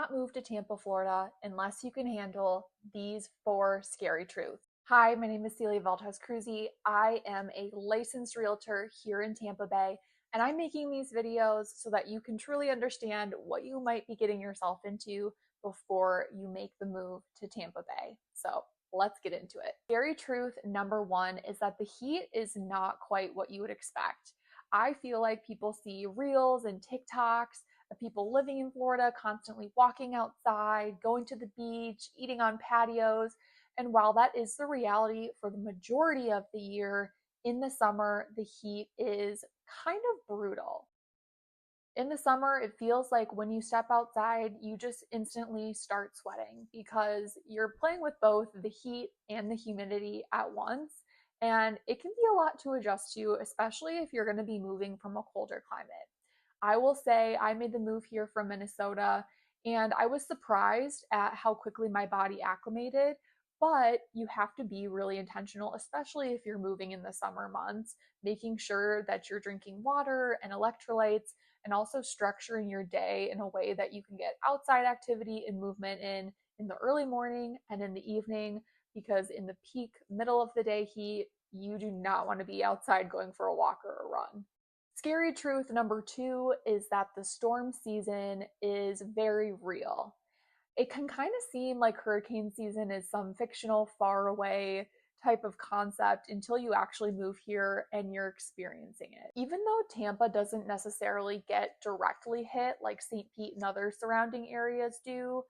not move to Tampa, Florida unless you can handle these 4 scary truths. Hi, my name is Veldhuis-Kroeze. I am a licensed realtor here in Tampa Bay, and I'm making these videos so that you can truly understand what you might be getting yourself into before you make the move to Tampa Bay. So let's get into it. Scary truth number 1 is that the heat is not quite what you would expect. I feel like people see reels and TikToks of people living in Florida, constantly walking outside, going to the beach, eating on patios. And while that is the reality for the majority of the year, in the summer, the heat is kind of brutal. In the summer, it feels like when you step outside, you just instantly start sweating because you're playing with both the heat and the humidity at once. And it can be a lot to adjust to, especially if you're going to be moving from a colder climate. I will say I made the move here from Minnesota, and I was surprised at how quickly my body acclimated. But you have to be really intentional, especially if you're moving in the summer months, making sure that you're drinking water and electrolytes, and also structuring your day in a way that you can get outside activity and movement in the early morning and in the evening, because in the peak middle of the day heat, you do not want to be outside going for a walk or a run. Scary truth number 2 is that the storm season is very real. It can kind of seem like hurricane season is some fictional, far away type of concept until you actually move here and you're experiencing it. Even though Tampa doesn't necessarily get directly hit like St. Pete and other surrounding areas do,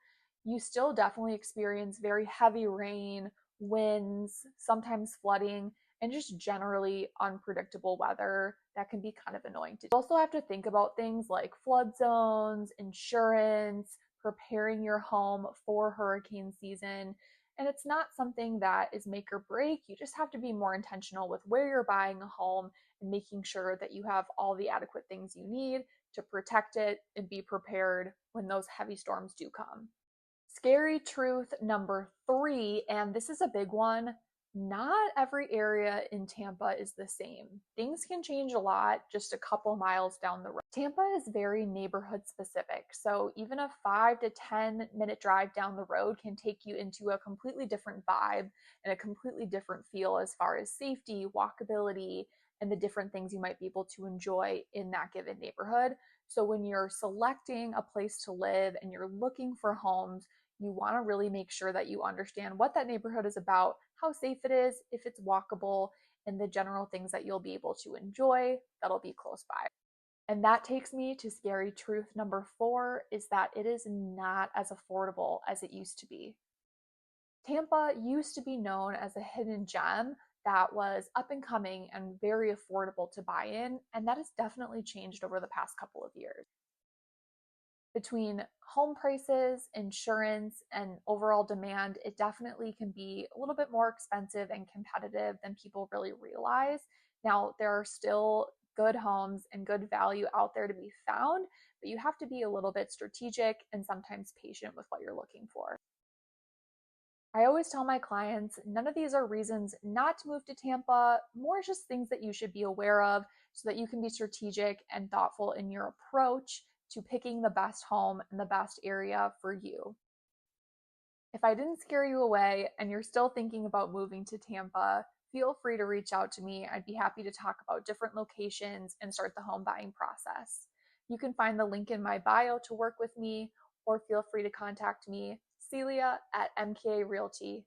you still definitely experience very heavy rain, winds, sometimes flooding, and just generally unpredictable weather that can be kind of annoying to do. You also have to think about things like flood zones, insurance, preparing your home for hurricane season. And it's not something that is make or break. You just have to be more intentional with where you're buying a home and making sure that you have all the adequate things you need to protect it and be prepared when those heavy storms do come. Scary truth number 3, and this is a big one. Not every area in Tampa is the same. Things can change a lot just a couple miles down the road. Tampa is very neighborhood specific, so even a 5 to 10-minute drive down the road can take you into a completely different vibe and a completely different feel as far as safety, walkability, and the different things you might be able to enjoy in that given neighborhood. So when you're selecting a place to live and you're looking for homes, you want to really make sure that you understand what that neighborhood is about, how safe it is, if it's walkable, and the general things that you'll be able to enjoy that'll be close by. And that takes me to scary truth number 4, is that it is not as affordable as it used to be. Tampa used to be known as a hidden gem that was up and coming and very affordable to buy in, and that has definitely changed over the past couple of years. Between home prices, insurance, and overall demand, it definitely can be a little bit more expensive and competitive than people really realize. Now, there are still good homes and good value out there to be found, but you have to be a little bit strategic and sometimes patient with what you're looking for. I always tell my clients, none of these are reasons not to move to Tampa, more just things that you should be aware of so that you can be strategic and thoughtful in your approach to picking the best home and the best area for you. If I didn't scare you away and you're still thinking about moving to Tampa, feel free to reach out to me. I'd be happy to talk about different locations and start the home buying process. You can find the link in my bio to work with me, or feel free to contact me, Celia at mkarealty.com.